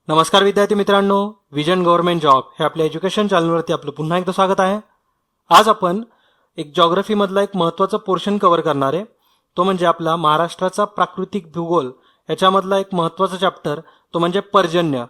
नमस्कार विद्यार्थी मित्रांनो, विजन गव्हर्नमेंट जॉब हे आपल्या एज्युकेशन चॅनलवरती आपलं पुन्हा एकदा स्वागत आहे. आज आपण एक जॉग्रफीमधला एक महत्त्वाचा पोर्शन कव्हर करणार आहे. तो म्हणजे आपला महाराष्ट्राचा प्राकृतिक भूगोल याच्यामधला एक महत्त्वाचा चॅप्टर, तो म्हणजे पर्जन्य.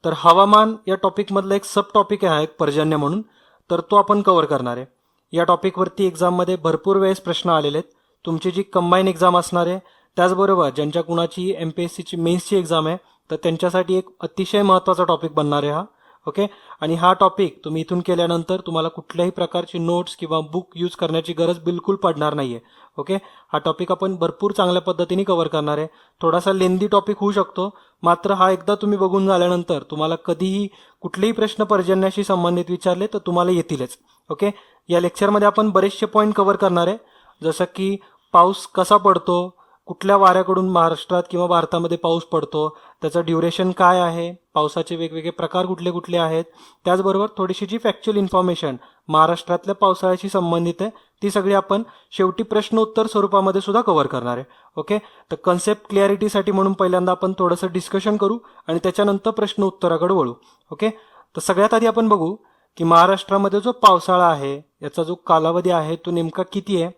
तर हवामान या टॉपिकमधला एक सब टॉपिक आहे एक पर्जन्य म्हणून, तर तो आपण कव्हर करणार आहे. या टॉपिकवरती एक्झाममध्ये भरपूर वेळेस प्रश्न आलेले आहेत. तुमची जी कंबाईन एक्झाम असणार आहे, त्याचबरोबर ज्यांच्या कुणाची MPSCची मेन्सची एक्झाम आहे, तर त्यांच्यासाठी एक अतिशय महत्त्वाचा टॉपिक बनणार आहे हा. ओके. आणि हा टॉपिक तुम्ही इथून केल्यानंतर तुम्हाला कुठल्याही प्रकारची नोट्स किंवा बुक यूज करण्याची गरज बिलकुल पडणार नाहीये. ओके. हा टॉपिक आपण भरपूर चांगल्या पद्धतीने कव्हर करणार आहे. थोडासा लेंदी टॉपिक होऊ शकतो, मात्र हा एकदा तुम्ही बघून झाल्यानंतर तुम्हाला कधीही कुठलेही प्रश्न पर्जन्याशी संबंधित विचारले तर तुम्हाला येतीलच. ओके. या लेक्चरमध्ये आपण बरेचसे पॉईंट कव्हर करणार आहे, जसं की पाऊस कसा पडतो, कुठल्या वाऱ्याकडून महाराष्ट्रात किंवा भारतामध्ये पाऊस पडतो, त्याचं ड्युरेशन काय आहे, पावसाचे वेगवेगळे प्रकार कुठले कुठले आहेत, त्याचबरोबर थोडीशी जी फॅक्च्युअल इन्फॉर्मेशन महाराष्ट्रातल्या पावसाळ्याशी संबंधित आहे ती सगळी आपण शेवटी प्रश्न उत्तर स्वरूपामध्ये सुद्धा कव्हर करणार आहे. ओके. तर कन्सेप्ट क्लिअरिटीसाठी म्हणून पहिल्यांदा आपण थोडंसं डिस्कशन करू आणि त्याच्यानंतर प्रश्न उत्तराकडे वळू. ओके. तर सगळ्यात आधी आपण बघू की महाराष्ट्रामध्ये जो पावसाळा आहे याचा जो कालावधी आहे तो नेमका किती आहे.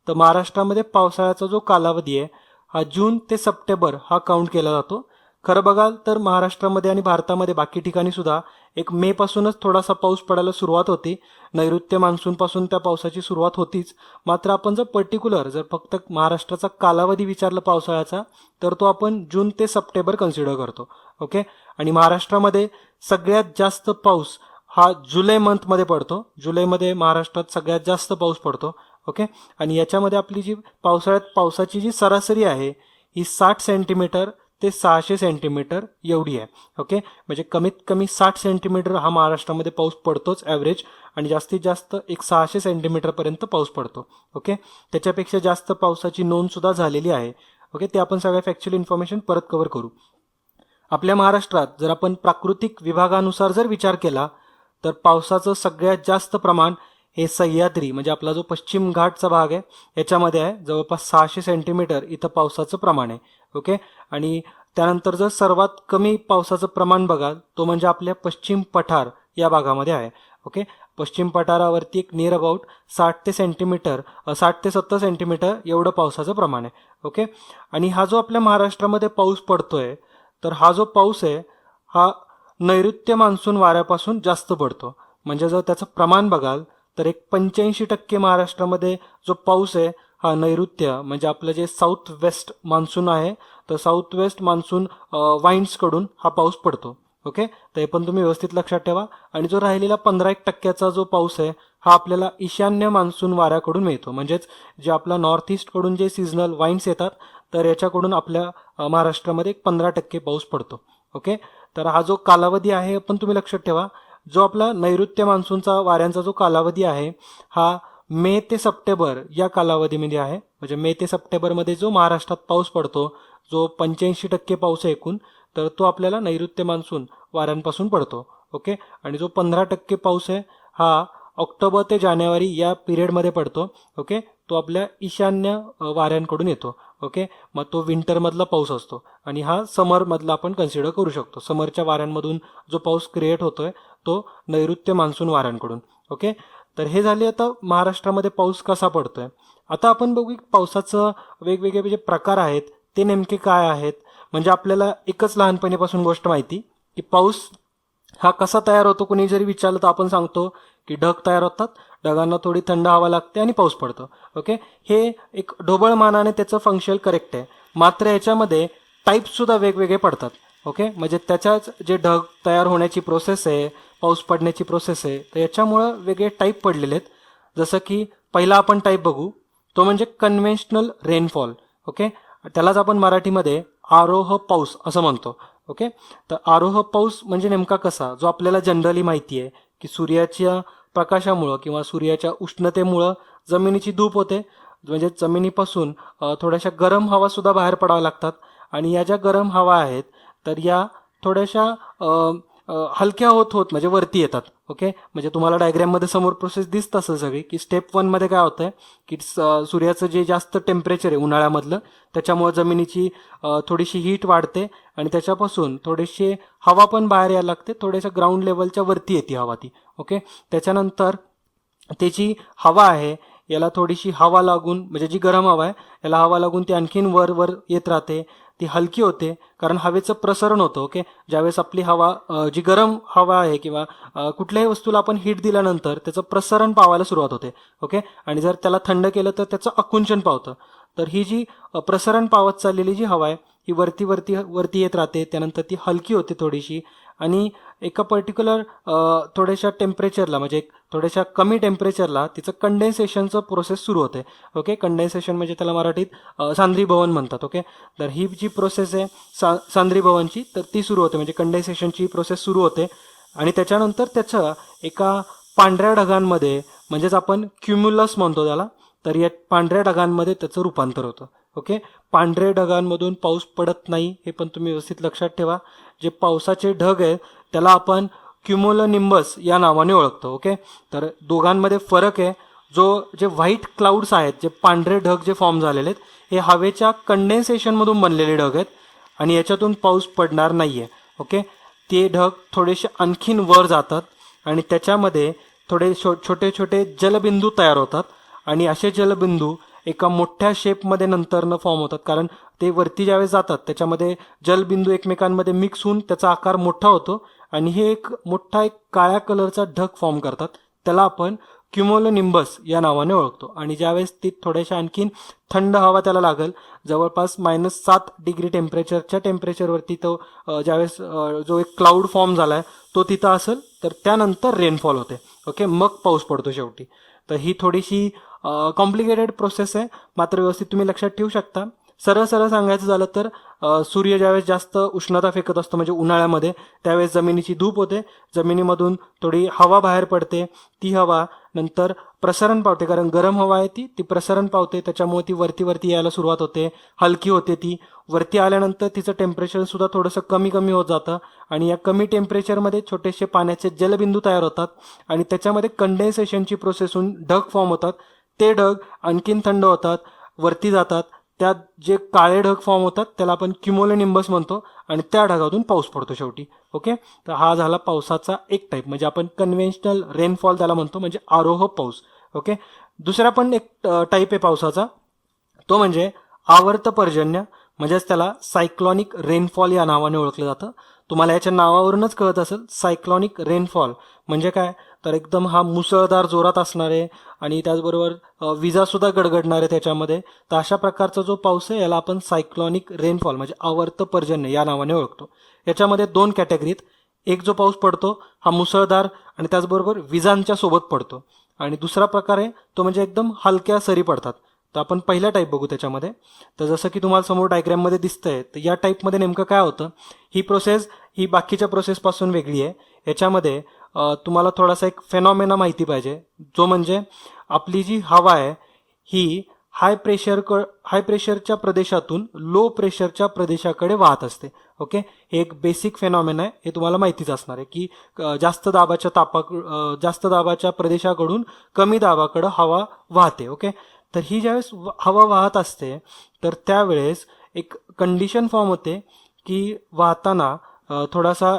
तर महाराष्ट्रामध्ये पावसाळ्याचा जो कालावधी आहे हा जून ते सप्टेंबर हा काउंट केला जातो. खरं बघाल तर महाराष्ट्रामध्ये आणि भारतामध्ये बाकी ठिकाणी सुद्धा एक मे पासूनच थोडासा पाऊस पडायला सुरुवात होती. नैऋत्य मान्सून पासून त्या पावसाची सुरुवात होतीच. मात्र आपण जर फक्त महाराष्ट्राचा कालावधी विचारला पावसाळ्याचा, तर तो आपण जून ते सप्टेंबर कन्सिडर करतो. ओके. आणि महाराष्ट्रामध्ये सगळ्यात जास्त पाऊस हा जुलै मंथमध्ये पडतो. जुलैमध्ये महाराष्ट्रात सगळ्यात जास्त पाऊस पडतो. ओके. आणि याच्यामध्ये आपली जी पावसाळ्यात पावसाची जी सरासरी आहे ही 60 सेंटीमीटर ते 600 सेंटीमीटर एवढी आहे. ओके. म्हणजे कमीत कमी 60 सेंटीमीटर हा महाराष्ट्रामध्ये पाऊस पडतोच ॲव्हरेज, आणि जास्तीत जास्त एक 600 सेंटीमीटरपर्यंत पाऊस पडतो. ओके. त्याच्यापेक्षा जास्त पावसाची नोंद सुद्धा झालेली आहे. ओके. ते आपण सगळ्या फॅक्च्युअल इन्फॉर्मेशन परत कव्हर करू. आपल्या महाराष्ट्रात जर आपण प्राकृतिक विभागानुसार जर विचार केला तर पावसाचं सगळ्यात जास्त प्रमाण हे सह्याद्री म्हणजे आपला जो पश्चिम घाटचा भाग आहे याच्यामध्ये आहे. जवळपास 600 सेंटीमीटर इथं पावसाचं प्रमाण आहे. ओके. आणि त्यानंतर जर सर्वात कमी पावसाचं प्रमाण बघाल तो म्हणजे आपल्या पश्चिम पठार या भागामध्ये आहे. ओके. पश्चिम पठारावरती एक नियर अबाउट 60 ते 70 सेंटीमीटर एवढं पावसाचं प्रमाण आहे. ओके. आणि हा जो आपल्या महाराष्ट्रामध्ये पाऊस पडतोय, तर हा जो पाऊस आहे हा नैऋत्य मान्सून वाऱ्यापासून जास्त पडतो. म्हणजे जर त्याचं प्रमाण बघाल तर एक 85% महाराष्ट्रामध्ये जो पाऊस आहे हा नैऋत्य म्हणजे आपलं जे साऊथ वेस्ट मान्सून आहे, तर साऊथ वेस्ट मान्सून वाइंड्सकडून हा पाऊस पडतो. ओके. तर हे पण तुम्ही व्यवस्थित लक्षात ठेवा. आणि जो राहिलेला 15% जो पाऊस आहे हा आपल्याला ईशान्य मान्सून वाऱ्याकडून मिळतो. म्हणजेच जे आपला नॉर्थ ईस्टकडून जे सीझनल वाइंड्स येतात, तर याच्याकडून आपल्या महाराष्ट्रामध्ये 15% पाऊस पडतो. ओके. तर हा जो कालावधी आहे पण तुम्ही लक्षात ठेवा, जो आपला नैऋत्य मान्सूनचा वाऱ्यांचा जो कालावधी आहे हा मे ते सप्टेंबर या कालावधीमध्ये आहे. म्हणजे मे ते सप्टेंबरमध्ये जो महाराष्ट्रात पाऊस पडतो, जो 85% पाऊस आहे एकूण, तर तो आपल्याला नैऋत्य मान्सून वाऱ्यांपासून पडतो. ओके. आणि जो 15% पाऊस आहे हा ऑक्टोबर ते जानेवारी या पिरियडमध्ये पडतो. ओके. तो आपल्या ईशान्य वाऱ्यांकडून येतो. ओके. मग तो विंटरमधला पाऊस असतो आणि हा समरमधला आपण कन्सिडर करू शकतो. समरच्या वाऱ्यांमधून जो पाऊस क्रिएट होतोय तो नैऋत्य मान्सून वाऱ्यांकडून. ओके. तर हे झाले आता महाराष्ट्रामध्ये पाऊस कसा पडतोय. आता आपण बघू पावसाचं वेगवेगळे जे प्रकार आहेत ते नेमके काय आहेत. म्हणजे आपल्याला एकच लहानपणीपासून गोष्ट माहिती की पाऊस हा कसा तयार होतो. कोणी जरी विचारलं तर आपण सांगतो की ढग तयार होतात, ढगांना थोडी थंड हवा लागते आणि पाऊस पडतो. ओके. हे एक ढोबळमानाने त्याचं फंक्शन करेक्ट आहे. मात्र याच्यामध्ये टाईप्स सुद्धा वेगवेगळे पडतात. ओके. म्हणजे त्याच्याच जे ढग तयार होण्याची प्रोसेस आहे, पाऊस पडण्याची प्रोसेस आहे, तर याच्यामुळं वेगळे टाईप पडलेले आहेत. जसं की पहिला आपण टाईप बघू तो म्हणजे कन्व्हेन्शनल रेनफॉल. ओके. त्यालाच आपण मराठीमध्ये आरोह पाऊस असं म्हणतो. ओके. तर आरोह पाऊस म्हणजे नेमका कसा, जो आपल्याला जनरली माहिती आहे की सूर्याच्या प्रकाशामुळं किंवा सूर्याच्या उष्णतेमुळं जमिनीची धूप होते. म्हणजे जमिनीपासून थोड्याशा गरम हवा सुद्धा बाहेर पडाव्या लागतात. आणि या ज्या गरम हवा आहेत तर या थोड्याशा हलक्या होत होत म्हणजे वरती येतात. ओके, म्हणजे तुम्हाला डायग्रॅममध्ये समोर प्रोसेस दिसत असेल सगळी, की स्टेप 1 काय होतंय की सूर्याचं जे जास्त टेम्परेचर आहे उन्हाळ्यामधलं, त्याच्यामुळे जमिनीची थोडीशी हीट वाढते आणि त्याच्यापासून थोडीशी हवा पण बाहेर यायला लागते, थोड्याशा ग्राउंड लेवलच्या वरती येते हवा ती. ओके, त्याच्यानंतर त्याची हवा आहे याला थोडीशी हवा लागून, म्हणजे जी गरम हवा आहे याला हवा लागून ती आणखीन वर वर येत राहते, ती हलकी होते कारण हवेचं प्रसरण होतं. ओके, ज्यावेळेस आपली हवा जी गरम हवा आहे किंवा कुठल्याही वस्तूला आपण हीट दिल्यानंतर त्याचं प्रसरण पावायला सुरुवात होते. ओके, आणि जर त्याला थंड केलं तर त्याचं आकुंचन पावतं. तर ही जी प्रसरण पावत चाललेली जी हवा आहे ही वरती वरती वरती येत राहते, त्यानंतर ती हलकी होते थोडीशी आणि एका पर्टिक्युलर थोड्याशा टेम्परेचरला, म्हणजे थोड्याशा कमी टेम्परेचरला तिचं कंडेन्सेशनचं प्रोसेस सुरू होते. ओके, कंडेन्सेशन म्हणजे त्याला मराठीत सांद्रीभवन म्हणतात. ओके, तर ही जी प्रोसेस आहे सांद्रीभवनची, तर ती सुरू होते, म्हणजे कंडेन्सेशनची प्रोसेस सुरू होते आणि त्याच्यानंतर त्याचं एका पांढऱ्या ढगांमध्ये, म्हणजेच आपण क्युम्युलस म्हणतो त्याला, तर या पांढऱ्या ढगांमध्ये त्याचं रूपांतर होतं. ओके, पांढऱ्या ढगांमधून पाऊस पडत नाही हे पण तुम्ही व्यवस्थित लक्षात ठेवा. जे पावसाचे ढग आहे त्याला आपण क्युमुलोनिंबस या नावाने ओळखतो. ओके, तर दोघांमध्ये फरक आहे. जे व्हाईट क्लाउड्स आहेत, जे पांढरे ढग जे फॉर्म झालेले आहेत, हे हवेच्या कंडेन्सेशनमधून बनलेले ढग आहेत आणि याच्यातून पाऊस पडणार नाही आहे. ओके, ते ढग थोडेसे आणखीन वर जातात आणि त्याच्यामध्ये थोडे छोटे छोटे जलबिंदू तयार होतात आणि असे जलबिंदू एका मोठ्या शेपमध्ये नंतरनं फॉर्म होतात, कारण ते वरती ज्यावेळेस जातात त्याच्यामध्ये जलबिंदू एकमेकांमध्ये मिक्स होऊन त्याचा आकार मोठा होतो आणि हे एक काळ्या कलरचा ढग फॉर्म करतात. त्याला आपण क्युमुलोनिंबस या नावाने ओळखतो. आणि ज्यावेळेस ती थोड्याशा आणखीन थंड हवा त्याला लागेल, जवळपास -7 डिग्री टेम्परेचरच्या टेम्परेचरवरती तो ज्यावेळेस जो एक क्लाउड फॉर्म झालाय तो तिथं असेल, तर त्यानंतर रेनफॉल होते. ओके, मग पाऊस पडतो शेवटी. तर ही थोडीशी कॉम्प्लिकेटेड प्रोसेस आहे, मात्र व्यवस्थित तुम्ही लक्षात ठेवू शकता. सरळ सरळ सांगायचं झालं तर सूर्य ज्यावेळेस जास्त उष्णता फेकत असतो, म्हणजे उन्हाळ्यामध्ये, त्यावेळेस जमिनीची धूप होते, जमिनीमधून थोडी हवा बाहेर पडते, ती हवा नंतर प्रसरण पावते, कारण गरम हवा आहे ती प्रसरण पावते, त्याच्यामुळे ती वरती वरती यायला सुरुवात होते, हलकी होते. ती वरती आल्यानंतर तिचं टेम्परेचर सुद्धा थोडंसं कमी कमी होत जातं आणि या कमी टेम्परेचरमध्ये छोटेसे पाण्याचे जलबिंदू तयार होतात आणि त्याच्यामध्ये कंडेन्सेशनची प्रोसेस होऊन ढग फॉर्म होतात. ते ढग आणखीन थंड होतात, वरती जातात, त्यात जे काळे ढग फॉर्म होतात त्याला आपण क्युमुलोनिंबस म्हणतो आणि त्या ढगातून पाऊस पडतो शेवटी. ओके, तर हा झाला पावसाचा एक टाईप, म्हणजे आपण कन्व्हेन्शनल रेनफॉल त्याला म्हणतो, म्हणजे आरोह पाऊस. ओके, दुसरा पण एक टाईप आहे पावसाचा, तो म्हणजे आवर्त पर्जन्य, म्हणजेच त्याला सायक्लॉनिक रेनफॉल या नावाने ओळखलं जातं. तुम्हाला याच्या नावावरूनच कळत असेल सायक्लॉनिक रेनफॉल म्हणजे काय, तर एकदम हा मुसळधार जोरात असणार आहे आणि त्याचबरोबर विजा सुद्धा गडगडणार आहे त्याच्यामध्ये. तर अशा प्रकारचा जो पाऊस आहे याला आपण सायक्लॉनिक रेनफॉल म्हणजे आवर्त पर्जन्य या नावाने ओळखतो. याच्यामध्ये 2 कॅटेगरीत, एक जो पाऊस पडतो हा मुसळधार आणि त्याचबरोबर विजांच्या सोबत पडतो आणि दुसरा प्रकार आहे तो म्हणजे एकदम हलक्या सरी पडतात. तर आपण पहिला टाईप बघू त्याच्यामध्ये. तर जसं की तुम्हाला समोर डायग्रॅममध्ये दिसतंय, तर या टाईपमध्ये नेमकं काय होतं, ही प्रोसेस ही बाकीच्या प्रोसेसपासून वेगळी आहे. याच्यामध्ये तुम्हाला थोडासा एक फेनॉमेना माहिती पाहिजे, जो म्हणजे आपली जी हवा आहे ही हाय प्रेशरच्या प्रदेशातून लो प्रेशरच्या प्रदेशाकडे वाहत असते. ओके, हे एक बेसिक फेनॉमेना आहे, हे तुम्हाला माहितीच असणार आहे की जास्त दाबाच्या प्रदेशाकडून कमी दाबाकडे हवा वाहते. ओके, तर ही ज्यावेळेस हवा वाहत असते तर त्यावेळेस एक कंडिशन फॉर्म होते की वाहताना थोडासा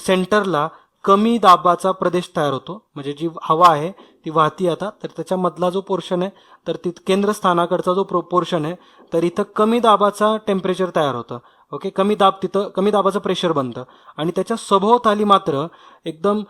सेंटरला कमी दाबाचा प्रदेश तयार होतो, म्हणजे जी हवा आहे ती वाहती आता, तर त्याच्यामधला जो पोर्शन आहे, तर तिथं केंद्रस्थानाकडचा जो पोर्शन आहे, तर इथं कमी दाबाचा टेम्परेचर तयार होतं. ओके, तिथं कमी दाबाचं प्रेशर बनतं आणि त्याच्या सभोवताली मात्र एकदम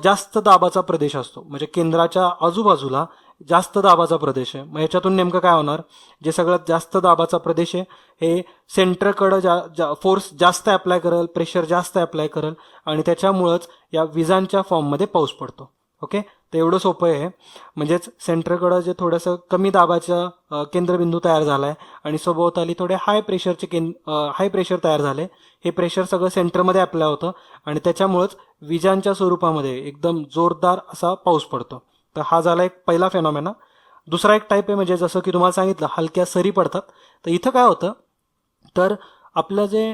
जास्त दाबाचा प्रदेश असतो, म्हणजे केंद्राच्या आजूबाजूला जास्त दाबाचा प्रदेश आहे. मग ह्याच्यातून नेमकं काय होणार, जे सगळ्यात जास्त दाबाचा प्रदेश आहे हे सेंटरकडं फोर्स जास्त अप्लाय करेल, प्रेशर जास्त अप्लाय करेल आणि त्याच्यामुळंच या विजांच्या फॉर्ममध्ये पाऊस पडतो. ओके, तर एवढं सोपं आहे. म्हणजेच सेंटरकडं जे थोडंसं कमी दाबाचा केंद्रबिंदू तयार झाला आहे आणि सभोवताली थोडे हाय प्रेशर तयार झाले, हे प्रेशर सगळं सेंटरमध्ये अप्लाय होतं आणि त्याच्यामुळंच विजांच्या स्वरूपामध्ये एकदम जोरदार असा पाऊस पडतो. तर हा झाला एक पहिला फेनॉमेना. दुसरा एक टाईप आहे, म्हणजे जसं की तुम्हाला सांगितलं हलक्या सरी पडतात. तर इथं काय होतं, तर आपलं जे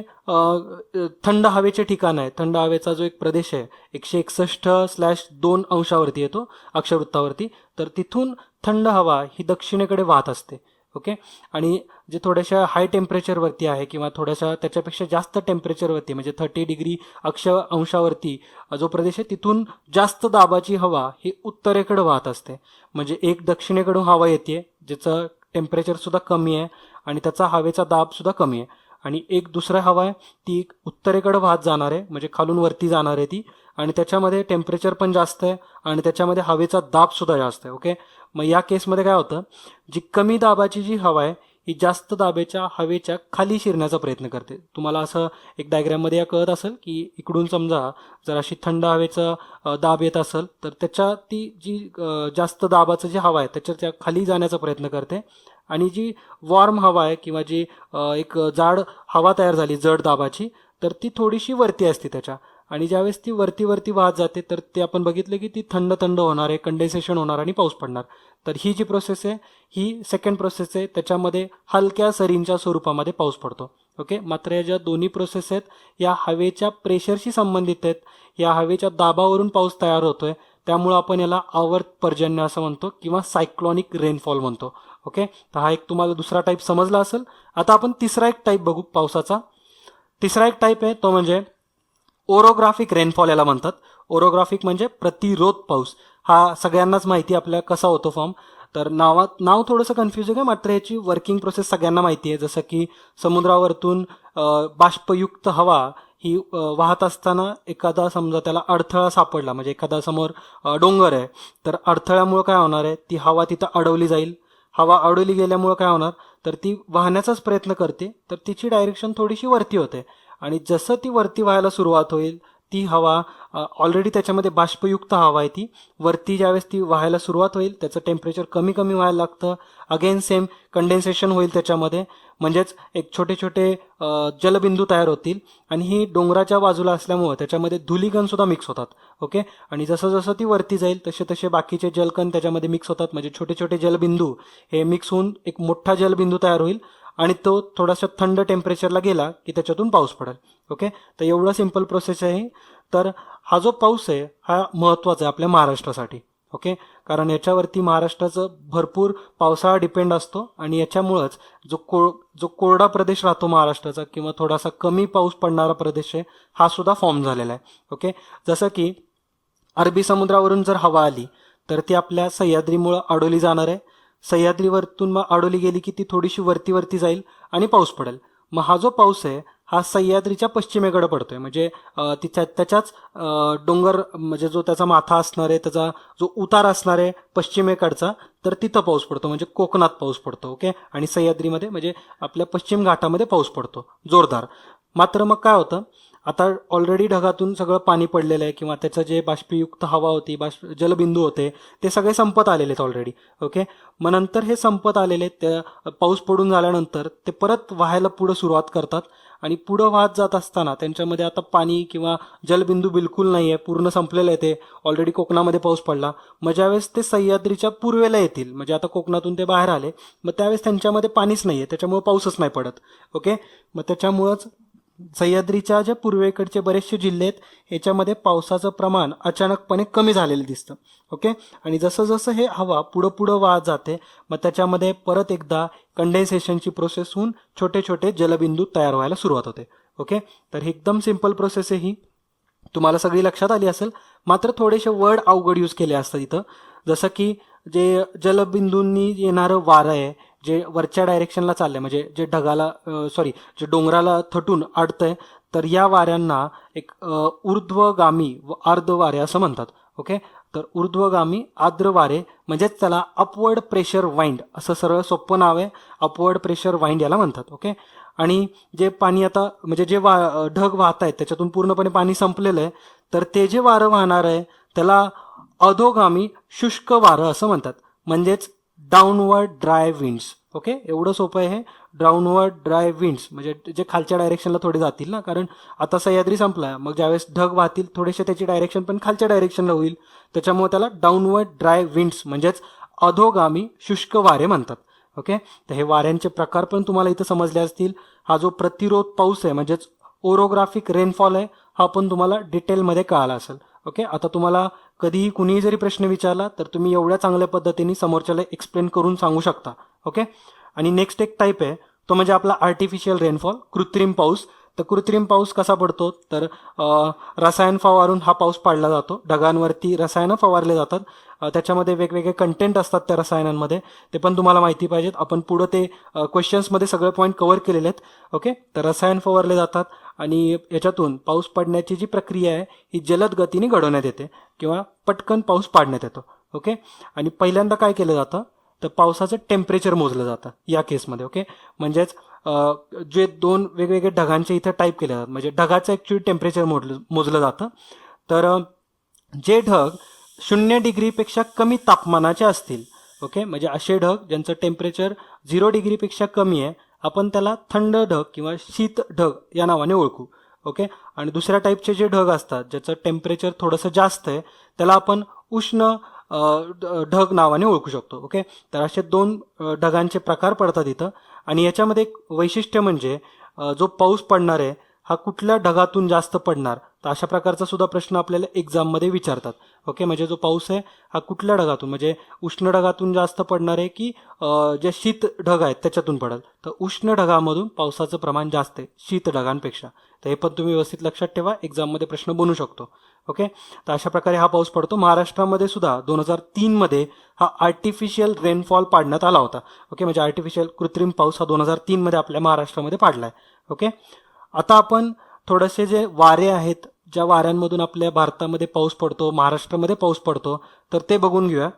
थंड हवेचे ठिकाण आहे, थंड हवेचा जो एक प्रदेश आहे 161/2 अंशावरती येतो अक्षवृत्तावरती, तर तिथून थंड हवा ही दक्षिणेकडे वाहत असते. ओके. आणि जे थोड्याशा हाय टेम्परेचरवरती आहे किंवा थोड्याशा त्याच्यापेक्षा जास्त टेम्परेचरवरती म्हणजे 30 डिग्री अंशावरती जो प्रदेश आहे, तिथून जास्त दाबाची हवा ही उत्तरेकडे वाहत असते. म्हणजे एक दक्षिणेकडून हवा येते ज्याचं टेम्परेचर सुद्धा कमी आहे आणि त्याचा हवेचा दाब सुद्धा कमी आहे, आणि एक दुसरा हवा आहे ती उत्तरेकडे वाहत जाणार आहे, म्हणजे खालून वरती जाणार आहे ती, आणि त्याच्यामध्ये टेम्परेचर पण जास्त आहे आणि त्याच्यामध्ये हवेचा दाब सुद्धा जास्त आहे. ओके. मग या केसमध्ये काय होतं, जी कमी दाबाची जी हवा आहे ही जास्त दाबाच्या हवेच्या खाली शिरण्याचा प्रयत्न करते. तुम्हाला असं एक डायग्राममध्ये कळत असेल की इकडून समजा जर अशी थंड हवेचा दाब येत असेल तर त्याच्या ती जी जास्त दाबाचं जी हवा आहे त्याच्या खाली जाण्याचा प्रयत्न करते, आणि जी वॉर्म हवा आहे किंवा जी एक जाड हवा तयार झाली जड दाबाची, तर ती थोडीशी वरती असते त्याच्या, आणि ज्यावेळेस ती वरती वरती वाहत जाते तर ते आपण बघितलं की ती थंड थंड होणार आहे, कंडेन्सेशन होणार आणि पाऊस पडणार. तर ही जी प्रोसेस आहे ही सेकंड प्रोसेस आहे, त्याच्यामध्ये हलक्या सरींच्या स्वरूपामध्ये पाऊस पडतो. ओके. मात्र या ज्या दोन्ही प्रोसेस आहेत या हवेच्या प्रेशरशी संबंधित आहेत, या हवेच्या दाबावरून पाऊस तयार होतोय, त्यामुळं आपण याला आवर्त पर्जन्य असं म्हणतो किंवा सायक्लॉनिक रेनफॉल म्हणतो. ओके. तर हा एक तुम्हाला दुसरा टाईप समजला असेल. आता आपण तिसरा एक टाईप बघू पावसाचा. तिसरा एक टाईप आहे तो म्हणजे ओरोग्राफिक रेनफॉल याला म्हणतात. ओरोग्राफिक म्हणजे प्रतिरोध पाऊस. हा सगळ्यांनाच माहिती आपल्याला कसा होतो फॉर्म. तर नाव थोडंसं कन्फ्युजिंग आहे, मात्र याची वर्किंग प्रोसेस सगळ्यांना माहिती आहे. जसं की समुद्रावरतून बाष्पयुक्त हवा ही वाहत असताना एखादा समजा त्याला अडथळा सापडला, म्हणजे एखादा समोर डोंगर आहे, तर अडथळ्यामुळे काय होणार आहे, ती हवा तिथं अडवली जाईल. हवा अडवली गेल्यामुळे काय होणार, तर ती वाहण्याचाच प्रयत्न करते, तर तिची डायरेक्शन थोडीशी वरती होते, आणि जसं ती वरती व्हायला सुरुवात होईल ती हवा ऑलरेडी त्याच्यामध्ये बाष्पयुक्त हवा आहे, ती वरती ज्यावेळेस ती व्हायला सुरुवात होईल त्याचं टेम्परेचर कमी कमी व्हायला लागतं. अगेन सेम कंडेन्सेशन होईल त्याच्यामध्ये, म्हणजेच एक छोटे छोटे जलबिंदू तयार होतील, आणि ही डोंगराच्या बाजूला असल्यामुळं त्याच्यामध्ये धुलीकण सुद्धा मिक्स होतात. ओके. आणि जसं जसं ती वरती जाईल तसे तसे बाकीचे जलकण त्याच्यामध्ये मिक्स होतात, म्हणजे छोटे छोटे जलबिंदू हे मिक्स होऊन एक मोठा जलबिंदू तयार होईल, आणि तो थोडासा थंड टेम्परेचरला गेला की त्याच्यातून पाऊस पडेल. ओके. तर एवढं सिंपल प्रोसेस आहे. तर हा जो पाऊस आहे हा महत्त्वाचा आहे आपल्या महाराष्ट्रासाठी. ओके. कारण याच्यावरती महाराष्ट्राचं भरपूर पावसाळा डिपेंड असतो, आणि याच्यामुळंच जो कोरडा प्रदेश राहतो महाराष्ट्राचा किंवा थोडासा कमी पाऊस पडणारा प्रदेश आहे हा सुद्धा फॉर्म झालेला आहे. ओके. जसं की अरबी समुद्रावरून जर हवा आली तर ती आपल्या सह्याद्रीमुळं अडवली जाणार आहे. सह्याद्रीवरतून मग अडवली गेली की ती थोडीशी वरती वरती जाईल आणि पाऊस पडेल. मग हा जो पाऊस आहे हा सह्याद्रीच्या पश्चिमेकडे पडतोय, म्हणजे त्याच्याच डोंगर म्हणजे जो त्याचा माथा असणार आहे, त्याचा जो उतार असणार आहे पश्चिमेकडचा, तर तिथं पाऊस पडतो, म्हणजे कोकणात पाऊस पडतो. ओके. आणि सह्याद्रीमध्ये म्हणजे आपल्या पश्चिम घाटामध्ये पाऊस पडतो जोरदार. मात्र मग काय होतं, आता ऑलरेडी ढगातून सगळं पाणी पडलेलं आहे किंवा त्याचं जे बाष्पयुक्त हवा होती, जलबिंदू होते, ते सगळे संपत आलेले आहेत ऑलरेडी. ओके. मग नंतर हे संपत आलेले त्या पाऊस पडून झाल्यानंतर ते परत वाहायला पुढं सुरुवात करतात, आणि पुढं वाहत जात असताना त्यांच्यामध्ये आता पाणी किंवा जलबिंदू बिलकुल नाही आहे, पूर्ण संपलेलं आहे, ते ऑलरेडी कोकणामध्ये पाऊस पडला. मग ज्यावेळेस ते सह्याद्रीच्या पूर्वेला येतील, म्हणजे आता कोकणातून ते बाहेर आले, मग त्यावेळेस त्यांच्यामध्ये पाणीच नाही आहे, त्याच्यामुळे पाऊसच नाही पडत. ओके. मग त्याच्यामुळंच सह्याद्रीच्या ज्या पूर्वेकडचे बरेचसे जिल्हे आहेत याच्यामध्ये पावसाचं प्रमाण अचानकपणे कमी झालेलं दिसतं. ओके. आणि जसं जसं हे हवा पुढं पुढं वाहत जाते मग त्याच्यामध्ये परत एकदा कंडेन्सेशनची प्रोसेस होऊन छोटे छोटे जलबिंदू तयार व्हायला सुरुवात होते. ओके. तर ही एकदम सिंपल प्रोसेस आहे, ही तुम्हाला सगळी लक्षात आली असेल. मात्र थोडेसे वर्ड अवघड यूज केले असतात इथं, जसं की जे जलबिंदूंनी येणारं वारं आहे जे वरच्या डायरेक्शनला चाललंय, म्हणजे जे ढगाला जे डोंगराला थटून अडतंय, तर या वाऱ्यांना एक ऊर्ध्वगामी व आर्द्र वारे असं म्हणतात. ओके. तर ऊर्ध्वगामी आर्द्र वारे म्हणजेच त्याला अपवर्ड प्रेशर वाइंड असं सरळ सोपं नाव आहे, अपवर्ड प्रेशर वाइंड याला म्हणतात. ओके. आणि जे पाणी आता म्हणजे जे ढग वाहत आहेत त्याच्यातून पूर्णपणे पाणी संपलेलं आहे, तर ते जे वारं वाहणार आहे त्याला अधोगामी शुष्क वारं असं म्हणतात, म्हणजेच डाऊनवर्ड ड्राय विंड्स. ओके. एवढं सोपं आहे हे. डाऊनवर्ड ड्राय विंड्स म्हणजे जे खालच्या डायरेक्शनला थोडे जातील ना, कारण आता सह्याद्री संपला, मग ज्यावेळेस ढग वाहतील थोडेसे त्याची डायरेक्शन पण खालच्या डायरेक्शनला होईल, त्याच्यामुळे त्याला डाऊनवर्ड ड्राय विंड्स म्हणजेच अधोगामी शुष्क वारे म्हणतात. ओके, तर हे वाऱ्यांचे प्रकार पण तुम्हाला इथं समजले असतील. हा जो प्रतिरोध पाऊस आहे म्हणजेच ओरोग्राफिक रेनफॉल आहे हा पण तुम्हाला डिटेलमध्ये कळाला असेल. ओके, आता तुम्हाला कधीही कुणीही जरी प्रश्न विचारला तर तुम्ही एवढ्या चांगल्या पद्धतीने समोरच्याला एक्सप्लेन करून सांगू शकता. ओके, आणि नेक्स्ट एक टाईप आहे तो म्हणजे आपला आर्टिफिशियल रेनफॉल, कृत्रिम पाऊस. तर कृत्रिम पाऊस कसा पडतो तर रसायन फवारून हा पाऊस पाडला जातो. ढगांवरती रसायनं फवारले जातात. त्याच्यामध्ये वेगवेगळे कंटेंट असतात त्या रसायनांमध्ये, ते पण तुम्हाला माहिती पाहिजेत. आपण पुढं ते क्वेश्चन्समध्ये सगळे पॉईंट कव्हर केलेले आहेत. ओके, तर रसायन फवारले जातात आणि याच्यातून पाऊस पडण्याची जी प्रक्रिया आहे ही जलद गतीने घडवण्यात येते किंवा पटकन पाऊस पाडण्यात येतो. ओके, आणि पहिल्यांदा काय केलं जातं तर पावसाचं टेम्परेचर मोजलं जातं या केसमध्ये. ओके, म्हणजेच जे दोन वेगवेगळे ढगांचे इथं टाईप केले जातात म्हणजे ढगाचं ॲक्च्युली टेम्परेचर मोजलं जातं. तर जे ढग 0 डिग्रीपेक्षा कमी तापमानाचे असतील, ओके, म्हणजे असे ढग ज्यांचं टेम्परेचर 0 डिग्रीपेक्षा कमी आहे, आपण त्याला थंड ढग किंवा शीत ढग या नावाने ओळखू. ओके, आणि दुसऱ्या टाईपचे जे ढग असतात ज्याचं टेम्परेचर थोडंसं जास्त आहे त्याला आपण उष्ण ढग नावाने ओळखू शकतो. ओके, तर असे दोन ढगांचे प्रकार पडतात इथं. आणि याच्यामध्ये एक वैशिष्ट्य म्हणजे जो पाऊस पडणार आहे हा कुठल्या ढगातून जास्त पडणार, तर अशा प्रकारचा सुद्धा प्रश्न आपल्याला एक्झाममध्ये विचारतात. ओके, म्हणजे जो पाऊस आहे हा कुठल्या ढगातून म्हणजे उष्ण ढगातून जास्त पडणार आहे की जे शीत ढग आहेत त्याच्यातून पडेल. तर उष्ण ढगामधून पावसाचं प्रमाण जास्त आहे शीत ढगांपेक्षा. तर हे पण तुम्ही व्यवस्थित लक्षात ठेवा, एक्झाममध्ये प्रश्न बनू शकतो. ओके, तर अशा प्रकारे हा पाऊस पडतो. महाराष्ट्रामध्ये सुद्धा 2003 मध्ये हा आर्टिफिशियल रेनफॉल पाडण्यात आला होता. ओके, म्हणजे आर्टिफिशियल कृत्रिम पाऊस हा 2003 मध्ये आपल्या महाराष्ट्रामध्ये पाडलाय. ओके, आता आपण थोडेसे जे वारे आहेत ज्या वाऱ्यांमधून आपल्या भारतामध्ये पाऊस पडतो, महाराष्ट्रामध्ये पाऊस पडतो, तर ते बघून घेऊया.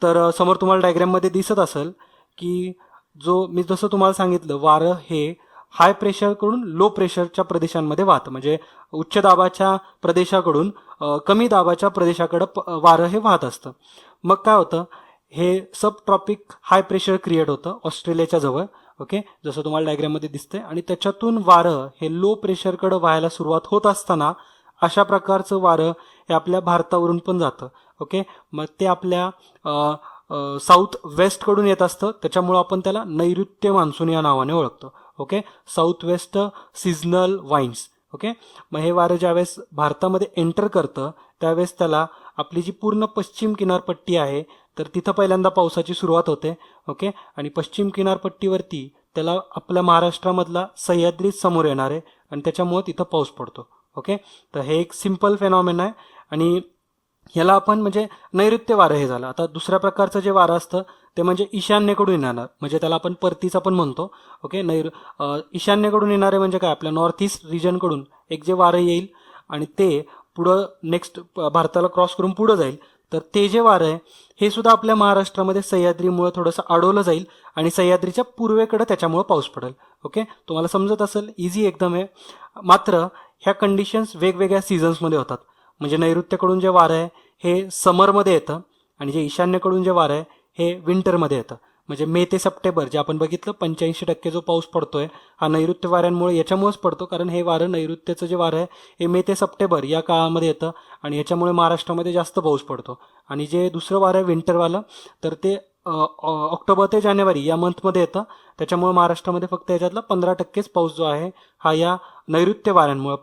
तर समोर तुम्हाला डायग्राममध्ये दिसत असेल की जो मी जसं तुम्हाला सांगितलं वारं हे हाय प्रेशरकडून लो प्रेशरच्या प्रदेशांमध्ये वाहतं, म्हणजे उच्च दाबाच्या प्रदेशाकडून कमी दाबाच्या प्रदेशाकडे वारं हे वाहत असतं. मग काय होतं, हे सब ट्रॉपिक हाय प्रेशर क्रिएट होतं ऑस्ट्रेलियाच्या जवळ. ओके, जसं तुम्हाला डायग्राममध्ये दिसतंय, आणि त्याच्यातून वारं हे लो प्रेशरकडे व्हायला सुरुवात होत असताना अशा प्रकारचं वारं हे आपल्या भारतावरून पण जातं. ओके, मग ते आपल्या साऊथ वेस्टकडून येत असतं, त्याच्यामुळं आपण त्याला नैऋत्य मान्सून या नावाने ओळखतो. Okay, south west seasonal winds. Okay, मग हे वारं ज्यावेळेस भारतामध्ये एंटर करतं त्यावेळेस त्याला आपली जी पूर्ण पश्चिम किनारपट्टी आहे तर तिथं पहिल्यांदा पावसाची सुरुवात होते. ओके, आणि पश्चिम किनारपट्टीवरती त्याला आपल्या महाराष्ट्रामधला सह्याद्री समोर येणार आहे आणि त्याच्यामुळे तिथं पाऊस पडतो. ओके, तर हे एक सिम्पल फेनॉमेन आहे आणि ह्याला आपण म्हणजे नैऋत्य वारं हे झालं. आता दुसऱ्या प्रकारचं जे वारं असतं ते म्हणजे ईशान्येकडून येणार, म्हणजे त्याला आपण परतीचा पण म्हणतो. ओके, ईशान्येकडून येणारे म्हणजे काय, आपल्या नॉर्थ ईस्ट रिजनकडून एक जे वारं येईल आणि ते पुढं नेक्स्ट भारताला क्रॉस करून पुढं जाईल, तर ते जे वारं आहे हे सुद्धा आपल्या महाराष्ट्रामध्ये सह्याद्रीमुळे थोडंसं अडवलं जाईल आणि सह्याद्रीच्या पूर्वेकडे त्याच्यामुळे पाऊस पडेल. ओके, तुम्हाला समजत असेल, इझी एकदम आहे. मात्र ह्या कंडिशन्स वेगवेगळ्या सीझन्समध्ये होतात. म्हणजे नैऋत्यकडून जे वारं आहे हे समरमध्ये येतं आणि जे ईशान्येकडून जे वारं आहे हे विंटरमध्ये येतं. म्हणजे मे ते सप्टेंबर जे आपण बघितलं 85% जो पाऊस पडतोय हा नैऋत्य वाऱ्यांमुळे याच्यामुळेच पडतो, कारण हे वारं नैऋत्यचं जे वारं आहे हे मे ते सप्टेंबर या काळामध्ये येतं आणि याच्यामुळे महाराष्ट्रामध्ये जास्त पाऊस पडतो. आणि जे दुसरं वारं आहे विंटरवालं तर ते ऑक्टोबर ते जानेवारी या मंथमध्ये येतं, त्याच्यामुळे महाराष्ट्रामध्ये फक्त याच्यातला 15%च पाऊस जो आहे हा या नैऋत्य वाऱ्यांमुळे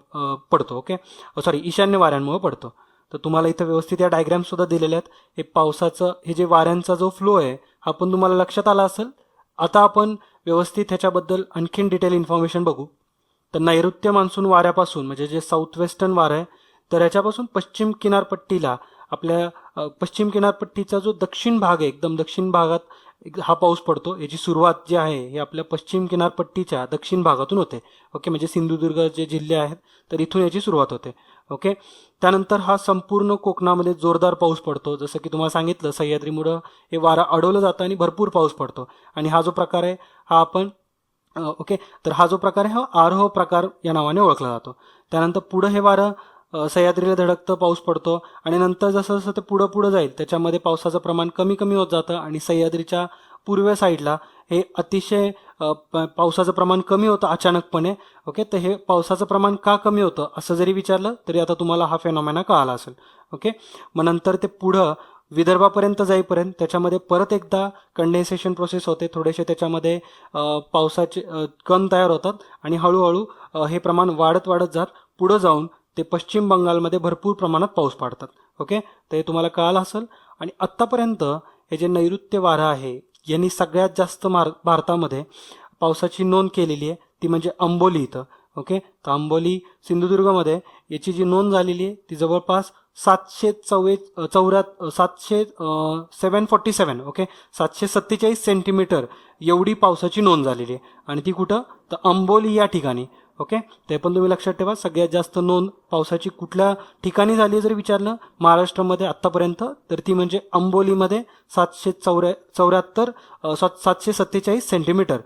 पडतो. ओके, सॉरी ईशान्य वाऱ्यांमुळे पडतो. तर तुम्हाला इथं व्यवस्थित या डायग्राम सुद्धा दिलेल्या आहेत. हे पावसाचं हे जे वाऱ्यांचा जो फ्लो आहे हा पण तुम्हाला लक्षात आला असेल. आता आपण व्यवस्थित ह्याच्याबद्दल आणखीन डिटेल इन्फॉर्मेशन बघू. तर नैऋत्य मान्सून वाऱ्यापासून म्हणजे जे साऊथ वेस्टर्न वारं आहे तर ह्याच्यापासून पश्चिम किनारपट्टीला आपल्या पश्चिम किनारपट्टीचा जो दक्षिण भाग आहे एकदम दक्षिण भागात हा पाऊस पडतो. याची सुरुवात जी आहे हे आपल्या पश्चिम किनारपट्टीच्या दक्षिण भागातून होते. ओके, म्हणजे सिंधुदुर्ग जे जिल्हे आहेत तर इथून याची सुरुवात होते. ओके, त्यानंतर हा संपूर्ण कोकणामध्ये जोरदार पाऊस पडतो. जसं की तुम्हाला सांगितलं सह्याद्रीमुळं हे वारं अडवलं जातं आणि भरपूर पाऊस पडतो. आणि हा जो प्रकार आहे हा आपण ओके, तर हा जो प्रकार आहे हा आरोह प्रकार या नावाने ओळखला जातो. त्यानंतर पुढं हे वारं सह्याद्रीला धडकतं, पाऊस पडतो आणि नंतर जसं जसं ते पुढं पुढं जाईल त्याच्यामध्ये पावसाचं प्रमाण कमी कमी होत जातं आणि सह्याद्रीच्या पूर्व साईडला हे अतिशय पावसाचं प्रमाण कमी होतं अचानकपणे. ओके, तर हे पावसाचं प्रमाण का कमी होतं असं जरी विचारलं तरी आता तुम्हाला हा फेनॉमेना कळाला असेल. ओके, मग नंतर ते पुढं विदर्भापर्यंत जाईपर्यंत त्याच्यामध्ये परत एकदा कंडेन्सेशन प्रोसेस होते, थोडेसे त्याच्यामध्ये पावसाचे कण तयार होतात आणि हळूहळू हे प्रमाण वाढत वाढत जात पुढं जाऊन ते पश्चिम बंगालमध्ये भरपूर प्रमाणात पाऊस पाडतात. ओके, तर हे तुम्हाला कळालं असेल. आणि आत्तापर्यंत हे जे नैऋत्य वारं आहे यांनी सगळ्यात जास्त भारतामध्ये पावसाची नोंद केलेली आहे ती म्हणजे अंबोली इथं. ओके, तर अंबोली सिंधुदुर्गमध्ये याची जी नोंद झालेली आहे ती जवळपास 747 ओके 747 सेंटीमीटर एवढी पावसाची नोंद झालेली आहे. आणि ती कुठं, तर अंबोली या ठिकाणी. ओके, ते पण तुम्ही लक्षात ठेवा. सगळ्यात जास्त नोंद पावसाची कुठल्या ठिकाणी झाली जर विचारलं महाराष्ट्रामध्ये आत्तापर्यंत तर ती म्हणजे अंबोलीमध्ये 747 सेंटीमीटर.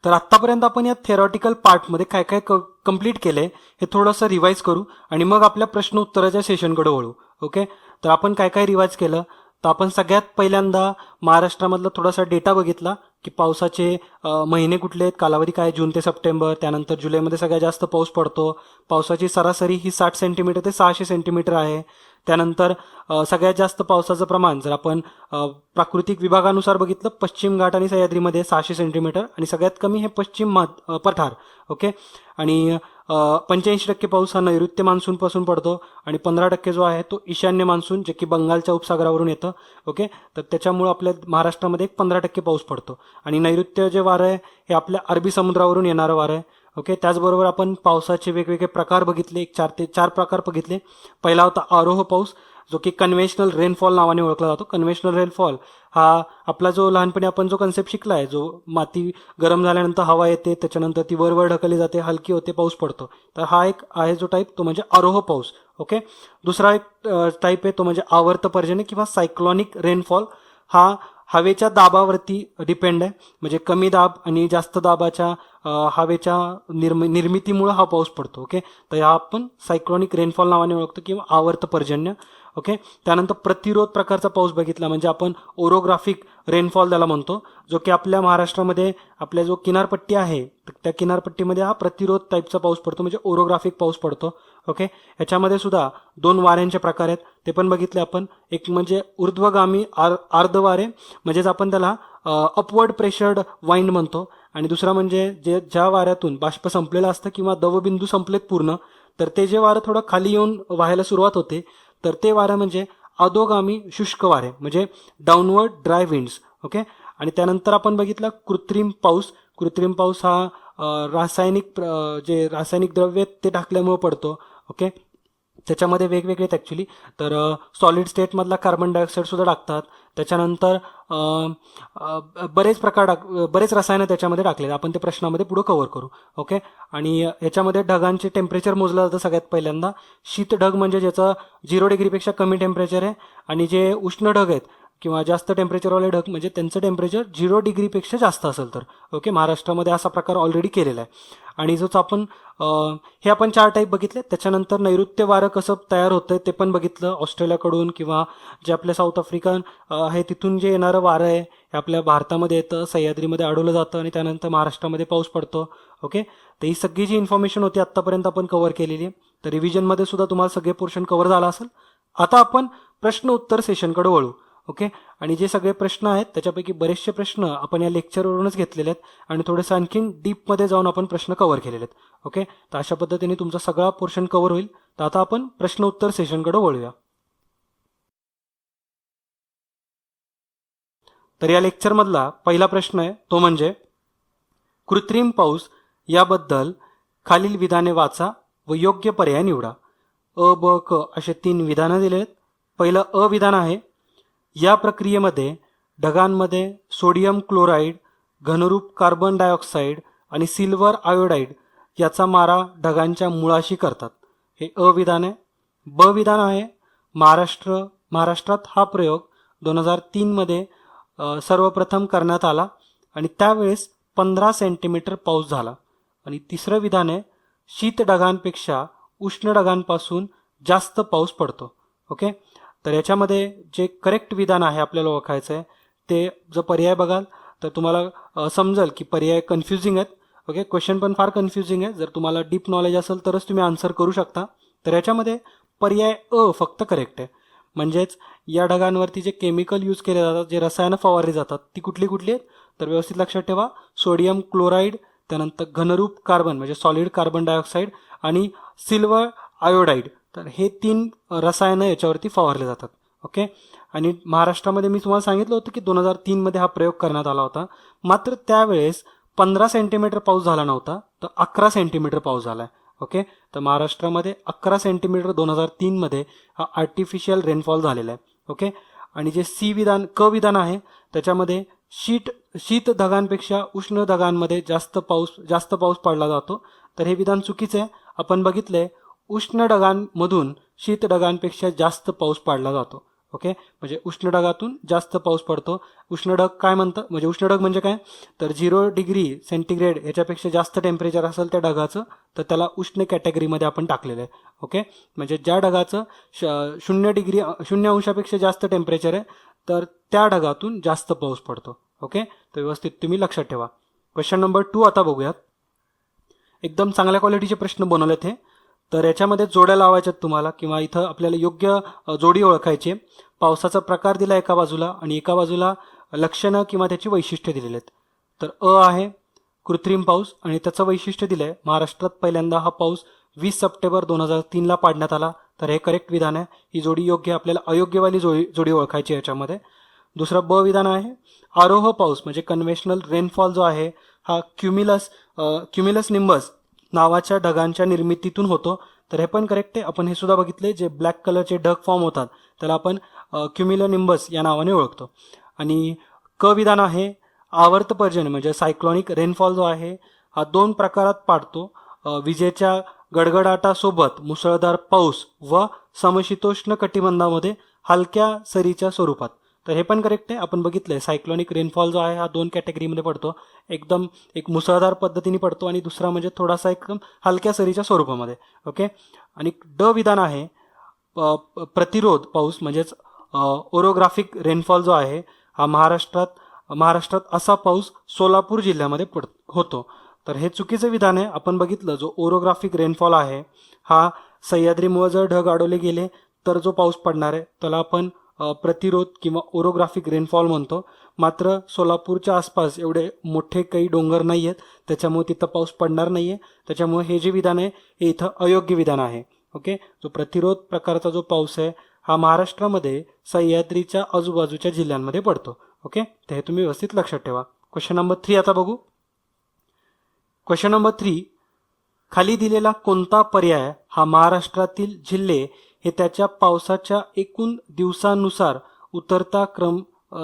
तर आत्तापर्यंत आपण या थेरॉटिकल पार्टमध्ये काय काय कंप्लीट केलंय हे थोडंसं रिवाईज करू आणि मग आपल्या प्रश्न उत्तराच्या सेशनकडे वळू. ओके, तर आपण काय काय रिवाईज केलं, तर आपण सगळ्यात पहिल्यांदा महाराष्ट्रामधला थोडासा डेटा बघितला की पावसाचे महिने कुठले आहेत, कालावधी काय, जून ते सप्टेंबर. त्यानंतर जुलैमध्ये सगळ्यात जास्त पाऊस पडतो. पावसाची सरासरी ही 60 सेंटीमीटर ते 600 सेंटीमीटर आहे. त्यानंतर सगळ्यात जास्त पावसाचं प्रमाण जर आपण प्राकृतिक विभागानुसार बघितलं, पश्चिम घाट आणि सह्याद्रीमध्ये 600 सेंटीमीटर आणि सगळ्यात कमी हे पश्चिम पठार. ओके, आणि 85% पाऊस हा नैऋत्य मान्सूनपासून पडतो आणि 15% जो आहे तो ईशान्य मान्सून जे की बंगालच्या उपसागरावरून येतं. ओके, तर त्याच्यामुळं आपल्या महाराष्ट्रामध्ये 15% पाऊस पडतो. आणि नैऋत्य जे वारं आहे हे आपल्या अरबी समुद्रावरून येणारं वारं आहे. ओके, त्याचबरोबर आपण पावसाचे वेगवेगळे प्रकार बघितले, 4 प्रकार बघितले. पहिला होता आरोह पाऊस जो की कन्व्हेन्शनल रेनफॉल नावाने ओळखला जातो. कन्व्हेन्शनल रेनफॉल हा आपला जो लहानपणी आपण जो कन्सेप्ट शिकलाय, जो माती गरम झाल्यानंतर हवा येते त्याच्यानंतर ती वर ढकलली जाते, हलकी होते, पाऊस पडतो. तर हा एक आहे जो टाईप, तो म्हणजे आरोह पाऊस. ओके, दुसरा एक टाईप आहे तो म्हणजे आवर्त पर्जन्य किंवा सायक्लॉनिक रेनफॉल. हा हवेच्या दाबावरती डिपेंड आहे, म्हणजे कमी दाब आणि जास्त दाबाच्या हवेच्या निर्मितीमुळे हा पाऊस पडतो. ओके, तर हा आपण सायक्लॉनिक रेनफॉल नावाने ओळखतो किंवा आवर्त पर्जन्य. ओके, त्यानंतर प्रतिरोध प्रकारचा पाऊस बघितला म्हणजे आपण ओरोग्राफिक रेनफॉल त्याला म्हणतो, जो की आपल्या महाराष्ट्रामध्ये आपल्या जो किनारपट्टी आहे त्या किनारपट्टीमध्ये हा प्रतिरोध टाईपचा पाऊस पडतो म्हणजे ओरोग्राफिक पाऊस पडतो. ओके, याच्यामध्ये सुद्धा 2 वाऱ्यांचे प्रकार आहेत ते पण बघितले आपण. एक म्हणजे ऊर्ध्वगामी आर्ध वारे म्हणजेच आपण त्याला अपवर्ड प्रेशर्ड वाइंड म्हणतो आणि दुसरा म्हणजे ज्या वाऱ्यातून बाष्प संपलेलं असतं किंवा दवबिंदू संपलेत पूर्ण तर ते जे वारं थोडं खाली येऊन व्हायला सुरुवात होते तर ते वारं म्हणजे अधोगामी शुष्क वारे म्हणजे डाऊनवर्ड ड्राय विंड्स. ओके, आणि त्यानंतर आपण बघितलं कृत्रिम पाऊस. कृत्रिम पाऊस हा जे रासायनिक द्रव्य ते टाकल्यामुळे पडतो. ओके, त्याच्यामध्ये वेगवेगळे आहेत ॲक्च्युली. तर सॉलिड स्टेटमधला कार्बन डायऑक्साईड सुद्धा टाकतात. त्याच्यानंतर बरेच रसायनं त्याच्यामध्ये टाकले, आपण ते प्रश्नामध्ये पुढे कव्हर करू. ओके, आणि याच्यामध्ये ढगांचे टेम्परेचर मोजलं जातं सगळ्यात पहिल्यांदा. शीत ढग म्हणजे ज्याचं 0 डिग्रीपेक्षा कमी टेम्परेचर आहे आणि जे उष्ण ढग आहेत किंवा जास्त टेम्परेचरवाले ढग म्हणजे त्यांचं टेम्परेचर 0 डिग्रीपेक्षा जास्त असेल तर. ओके, महाराष्ट्रामध्ये असा प्रकार ऑलरेडी केलेला आहे. आणि जोच आपण हे आपण 4 टाईप बघितले. त्याच्यानंतर नैऋत्य वारं कसं तयार होतं ते पण बघितलं ऑस्ट्रेलियाकडून किंवा जे आपल्या साऊथ आफ्रिकन आहे तिथून जे येणारं वारं आहे हे आपल्या भारतामध्ये येतं, सह्याद्रीमध्ये अडवलं जातं आणि त्यानंतर महाराष्ट्रामध्ये पाऊस पडतो. ओके, तर ही सगळी जी इन्फॉर्मेशन होती आत्तापर्यंत आपण कव्हर केलेली आहे. तर रिव्हिजनमध्ये सुद्धा तुम्हाला सगळे पोर्शन कव्हर झाला असेल. आता आपण प्रश्न उत्तर सेशनकडे वळू. ओके, आणि जे सगळे प्रश्न आहेत त्याच्यापैकी बरेचसे प्रश्न आपण या लेक्चरवरूनच घेतलेले आहेत आणि थोडेसे आणखीन डीपमध्ये जाऊन आपण प्रश्न कव्हर केलेले आहेत. ओके, तर अशा पद्धतीने तुमचा सगळा पोर्शन कव्हर होईल. तर आता आपण प्रश्न उत्तर सेशनकडे वळूया. तर या लेक्चरमधला पहिला प्रश्न आहे तो म्हणजे कृत्रिम पाऊस याबद्दल खालील विधाने वाचा व योग्य पर्याय निवडा. अ, ब, क असे 3 विधानं दिलेले आहेत. पहिलं अ विधान आहे, या प्रक्रियेमध्ये ढगांमध्ये सोडियम क्लोराईड, घनरूप कार्बन डायऑक्साईड आणि सिल्वर आयोडाईड याचा मारा ढगांच्या मुळाशी करतात. हे अ विधान आहे. ब विधान आहे, महाराष्ट्रात हा प्रयोग 2003 मध्ये सर्वप्रथम करण्यात आला आणि त्यावेळेस 15 सेंटीमीटर पाऊस झाला. आणि तिसरं विधान आहे, शीत ढगांपेक्षा उष्ण ढगांपासून जास्त पाऊस पडतो. ओके, तर याच्यामध्ये जे करेक्ट विधान आहे आपल्याला ओळखायचं आहे ते जर पर्याय बघाल तर तुम्हाला समजेल की पर्याय कन्फ्युजिंग आहेत. ओके, क्वेश्चन पण फार कन्फ्युजिंग आहे. जर तुम्हाला डीप नॉलेज असेल तरच तुम्ही आन्सर करू शकता. तर याच्यामध्ये पर्याय अ फक्त करेक्ट आहे. म्हणजेच या ढगांवरती जे केमिकल यूज केले जातात, जे रसायनं फवारली जातात, ती कुठली कुठली आहेत? तर व्यवस्थित लक्षात ठेवा. सोडियम क्लोराईड, त्यानंतर घनरूप कार्बन म्हणजे सॉलिड कार्बन डायऑक्साईड आणि सिल्वर आयोडाईड. तर हे 3 रसायनं याच्यावरती फवारले जातात. ओके. आणि महाराष्ट्रामध्ये मी तुम्हाला सांगितलं होतं की 2003 मध्ये हा प्रयोग करण्यात आला होता. मात्र त्यावेळेस 15 सेंटीमीटर पाऊस झाला नव्हता, तर 11 सेंटीमीटर पाऊस झाला आहे. ओके. तर महाराष्ट्रामध्ये 11 सेंटीमीटर 2003 मध्ये हा आर्टिफिशियल रेनफॉल झालेला आहे. ओके. आणि जे क विधान आहे त्याच्यामध्ये शीत ढगांपेक्षा उष्ण ढगांमध्ये जास्त पाऊस पडला जातो. तर हे विधान चुकीचं आहे. आपण बघितलंय उष्ण ढगांमधून शीत ढगांपेक्षा जास्त पाऊस पडला जातो. ओके. म्हणजे उष्ण ढगातून जास्त पाऊस पडतो. उष्ण ढग काय म्हणतं, म्हणजे उष्ण ढग म्हणजे काय, तर 0 डिग्री सेंटीग्रेड याच्यापेक्षा जास्त टेम्परेचर असेल त्या ढगाचं, तर त्याला उष्ण कॅटेगरीमध्ये आपण टाकलेलं आहे. ओके. म्हणजे ज्या ढगाचं 0 अंशापेक्षा जास्त टेम्परेचर आहे, तर त्या ढगातून जास्त पाऊस पडतो. ओके. तर व्यवस्थित तुम्ही लक्षात ठेवा. क्वेश्चन नंबर 2 आता बघूयात. एकदम चांगल्या क्वालिटीचे प्रश्न बनवलेत हे. तर याच्यामध्ये जोड्या लावायच्यात तुम्हाला, किंवा इथं आपल्याला योग्य जोडी ओळखायची. पावसाचा प्रकार दिला एका बाजूला आणि एका बाजूला लक्षणं किंवा त्याची वैशिष्ट्ये दिलेली आहेत. तर आहे कृत्रिम पाऊस आणि त्याचं वैशिष्ट्य दिलंय महाराष्ट्रात पहिल्यांदा हा पाऊस 20 सप्टेंबर 2003 ला पाडण्यात आला. तर हे करेक्ट विधान आहे. ही जोडी योग्य, आपल्याला अयोग्यवाली जोडी ओळखायची याच्यामध्ये. दुसरा विधान आहे आरोह पाऊस म्हणजे कन्व्हेन्शनल रेनफॉल जो आहे हा क्युम्युलस निंबस नावाच्या ढगांच्या निर्मितीतून होतो. तर हे पण करेक्ट आहे. आपण हे सुद्धा बघितले, जे ब्लॅक कलरचे ढग फॉर्म होतात त्याला आपण क्युम्युलोनिंबस या नावाने ओळखतो. आणि विधान आहे आवर्त पर्जन्य म्हणजे सायक्लॉनिक रेनफॉल जो आहे हा 2 प्रकारात पाडतो. विजेच्या गडगडाटासोबत मुसळधार पाऊस व समशीतोष्ण कटिबंधामध्ये हलक्या सरीच्या स्वरूपात. तर हे पण करेक्ट आहे. आपण बघितलंय सायक्लॉनिक रेनफॉल जो आहे हा 2 कॅटेगरीमध्ये पडतो. एकदम एक मुसळधार पद्धतीने पडतो आणि दुसरा म्हणजे थोडासा एकदम हलक्या सरीच्या स्वरूपामध्ये. ओके. आणि विधान आहे प्रतिरोध पाऊस म्हणजेच ओरोग्राफिक रेनफॉल जो आहे हा महाराष्ट्रात असा पाऊस सोलापूर जिल्ह्यामध्ये होतो. तर हे चुकीचं विधान आहे. आपण बघितलं जो ओरोग्राफिक रेनफॉल आहे हा सह्याद्रीमुळे जर ढग अडवले गेले तर जो पाऊस पडणार आहे त्याला आपण प्रतिरोध किंवा ओरोग्राफिक रेनफॉल म्हणतो. मात्र सोलापूरच्या आसपास एवढे मोठे काही डोंगर नाही आहेत, त्याच्यामुळे तिथं पाऊस पडणार नाही आहे. त्याच्यामुळे हे जे विधान आहे हे इथं अयोग्य विधान आहे. ओके. जो प्रतिरोध प्रकारचा जो पाऊस आहे हा महाराष्ट्रामध्ये सह्याद्रीच्या आजूबाजूच्या जिल्ह्यांमध्ये पडतो. ओके. तर हे तुम्ही व्यवस्थित लक्षात ठेवा. क्वेश्चन नंबर 3 आता बघू. क्वेश्चन नंबर 3, खाली दिलेला कोणता पर्याय हा महाराष्ट्रातील जिल्हे हे त्याच्या पावसाच्या एकूण दिवसांनुसार उतरता क्रम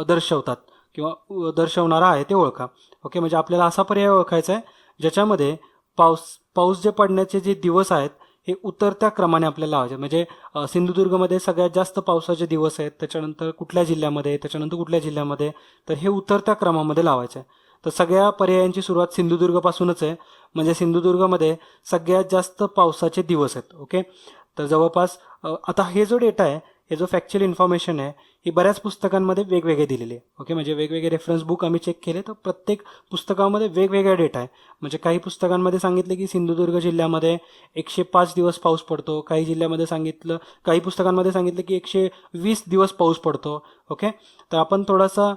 दर्शवतात किंवा दर्शवणारा आहे ते ओळखा. ओके. म्हणजे आपल्याला असा पर्याय ओळखायचा आहे ज्याच्यामध्ये पाऊस जे पडण्याचे जे दिवस आहेत हे उतरत्या क्रमाने आपल्याला लावायचे. म्हणजे सिंधुदुर्गमध्ये सगळ्यात जास्त पावसाचे दिवस आहेत, त्याच्यानंतर कुठल्या जिल्ह्यामध्ये, त्याच्यानंतर कुठल्या जिल्ह्यामध्ये, तर हे उतरत्या क्रमामध्ये लावायचं आहे. तर सगळ्या पर्यायांची सुरुवात सिंधुदुर्गपासूनच आहे. म्हणजे सिंधुदुर्गमध्ये सगळ्यात जास्त पावसाचे दिवस आहेत. ओके. तर जवळपास आता हे जो डेटा आहे, हे जो फॅक्च्युअल इन्फॉर्मेशन आहे ही बऱ्याच पुस्तकांमध्ये वेगवेगळे दिलेली आहे. ओके. म्हणजे वेगवेगळे रेफरन्स बुक आम्ही चेक केले तर प्रत्येक पुस्तकामध्ये वेगवेगळा डेटा आहे. म्हणजे काही पुस्तकांमध्ये सांगितले की सिंधुदुर्ग जिल्ह्यामध्ये 105 दिवस पाऊस पडतो, काही पुस्तकांमध्ये सांगितलं की 120 दिवस पाऊस पडतो. ओके. तर आपण थोडासा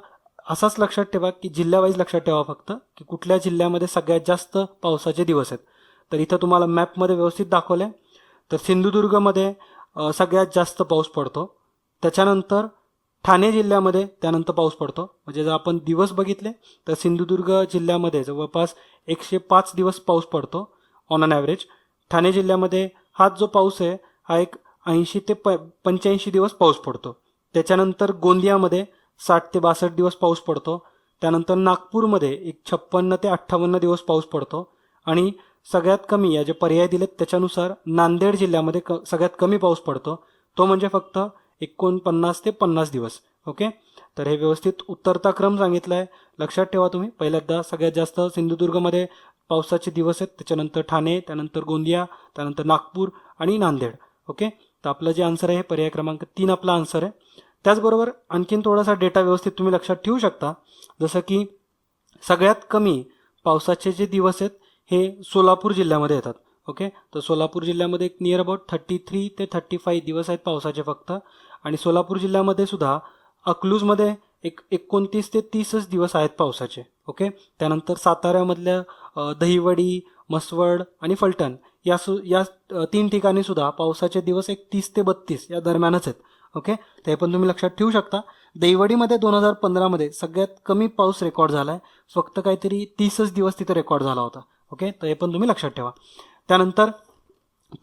असाच लक्षात ठेवा की जिल्ह्यावाईज लक्षात ठेवा फक्त की कुठल्या जिल्ह्यामध्ये सगळ्यात जास्त पावसाचे दिवस आहेत. तर इथं तुम्हाला मॅपमध्ये व्यवस्थित दाखवलं आहे. तर सिंधुदुर्गमध्ये सगळ्यात जास्त पाऊस पडतो. त्याच्यानंतर ठाणे जिल्ह्यामध्ये त्यानंतर पाऊस पडतो. म्हणजे जर आपण दिवस बघितले तर सिंधुदुर्ग जिल्ह्यामध्ये जवळपास 105 दिवस पाऊस पडतो ऑन अन ॲव्हरेज. ठाणे जिल्ह्यामध्ये हा जो पाऊस आहे हा एक 80 ते 85 दिवस पाऊस पडतो. त्याच्यानंतर गोंदियामध्ये 60 ते 62 दिवस पाऊस पडतो. त्यानंतर नागपूरमध्ये एक 56 ते 58 दिवस पाऊस पडतो. आणि सगळ्यात कमी या जे पर्याय दिलेत त्याच्यानुसार नांदेड जिल्ह्यामध्ये सगळ्यात कमी पाऊस पडतो, तो म्हणजे फक्त 49 ते 50 दिवस. ओके. तर हे व्यवस्थित उतरता क्रम सांगितला आहे. लक्षात ठेवा तुम्ही. पहिल्यांदा सगळ्यात जास्त सिंधुदुर्गमध्ये पावसाचे दिवस आहेत, त्याच्यानंतर ठाणे, त्यानंतर गोंदिया, त्यानंतर नागपूर आणि नांदेड. ओके. तर आपलं जे आन्सर आहे पर्याय क्रमांक 3 आपला आन्सर आहे. त्याचबरोबर आणखीन थोडासा डेटा व्यवस्थित तुम्ही लक्षात ठेवू शकता. जसं की सगळ्यात कमी पावसाचे जे दिवस आहेत हे सोलापूर जिल्ह्यामध्ये येतात. ओके. तर सोलापूर जिल्ह्यामध्ये एक नियर अबाउट 33 ते 35 दिवस आहेत पावसाचे फक्त. आणि सोलापूर जिल्ह्यामध्ये सुद्धा अकलूजमध्ये 29 ते 30च दिवस आहेत पावसाचे. ओके. त्यानंतर साताऱ्यामधल्या दहिवडी, म्हसवड आणि फलटण या 3 ठिकाणी सुद्धा पावसाचे दिवस 30 ते 32 या दरम्यानच आहेत. ओके. ते पण तुम्ही लक्षात ठेवू शकता. दहिवडीमध्ये 2015 सगळ्यात कमी पाऊस रेकॉर्ड झाला आहे. फक्त काहीतरी 30च दिवस तिथे रेकॉर्ड झाला होता. ओके. तर हे पण तुम्ही लक्षात ठेवा. त्यानंतर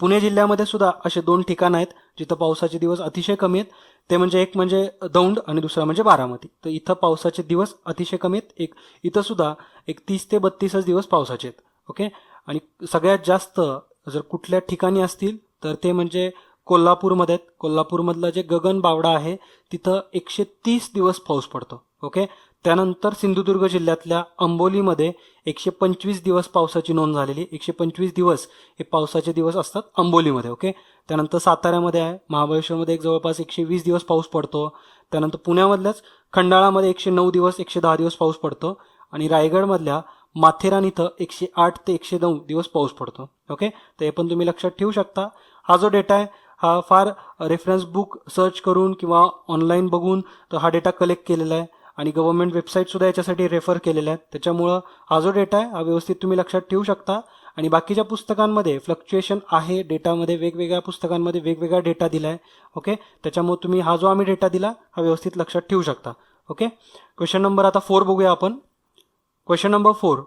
पुणे जिल्ह्यामध्ये सुद्धा असे 2 ठिकाणं आहेत जिथं पावसाचे दिवस अतिशय कमी आहेत. ते म्हणजे एक म्हणजे दौंड आणि दुसरा म्हणजे बारामती. तर इथं पावसाचे दिवस अतिशय कमी आहेत. इथं सुद्धा 30 ते 32च दिवस पावसाचे आहेत. ओके. आणि सगळ्यात जास्त जर कुठल्या ठिकाणी असतील तर ते म्हणजे कोल्हापूरमध्ये आहेत. कोल्हापूरमधलं जे गगन बावडा आहे तिथं 130 दिवस पाऊस पडतो. ओके. त्यानंतर सिंधुदुर्ग जिल्ह्यातल्या अंबोलीमध्ये 125 दिवस पावसाची नोंद झालेली. 125 दिवस हे पावसाचे दिवस असतात अंबोलीमध्ये. ओके. त्यानंतर साताऱ्यामध्ये आहे, महाबळेश्वरमध्ये एक जवळपास 120 दिवस पाऊस पडतो. त्यानंतर पुण्यामधल्याच खंडाळामध्ये 109 दिवस 110 दिवस पाऊस पडतो. आणि रायगडमधल्या माथेरान इथं 108 ते 109 दिवस पाऊस पडतो. ओके. तर हे पण तुम्ही लक्षात ठेवू शकता. हा जो डेटा आहे हा फार रेफरन्स बुक सर्च करून किंवा ऑनलाईन बघून तर हा डेटा कलेक्ट केलेला आहे आणि गव्हर्नमेंट वेबसाईट सुद्धा याच्यासाठी रेफर केलेल्या आहेत. त्याच्यामुळं हा जो डेटा आहे हा व्यवस्थित तुम्ही लक्षात ठेवू शकता. आणि बाकीच्या पुस्तकांमध्ये फ्लक्च्युएशन आहे डेटामध्ये, वेगवेगळ्या पुस्तकांमध्ये वेगवेगळा डेटा दिला आहे. ओके. त्याच्यामुळे तुम्ही हा जो आम्ही डेटा दिला हा व्यवस्थित लक्षात ठेवू शकता. ओके. क्वेश्चन नंबर आता 4 बघूया आपण. क्वेश्चन नंबर 4,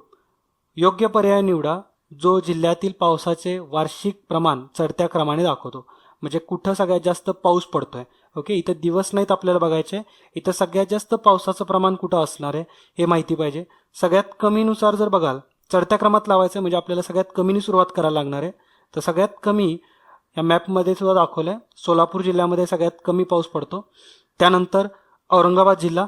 योग्य पर्याय निवडा जो जिल्ह्यातील पावसाचे वार्षिक प्रमाण चढत्या क्रमाने दाखवतो. म्हणजे कुठं सगळ्यात जास्त पाऊस पडतोय. ओके. इथं दिवस नाहीत आपल्याला बघायचे, इथं सगळ्यात जास्त पावसाचं प्रमाण कुठं असणार आहे हे माहिती पाहिजे. सगळ्यात कमीनुसार जर बघाल चढत्या क्रमात लावायचं म्हणजे आपल्याला सगळ्यात कमीनी सुरुवात करायला लागणार आहे. तर सगळ्यात कमी या मॅपमध्ये सुद्धा दाखवलं आहे, सोलापूर जिल्ह्यामध्ये सगळ्यात कमी पाऊस पडतो. त्यानंतर औरंगाबाद जिल्हा,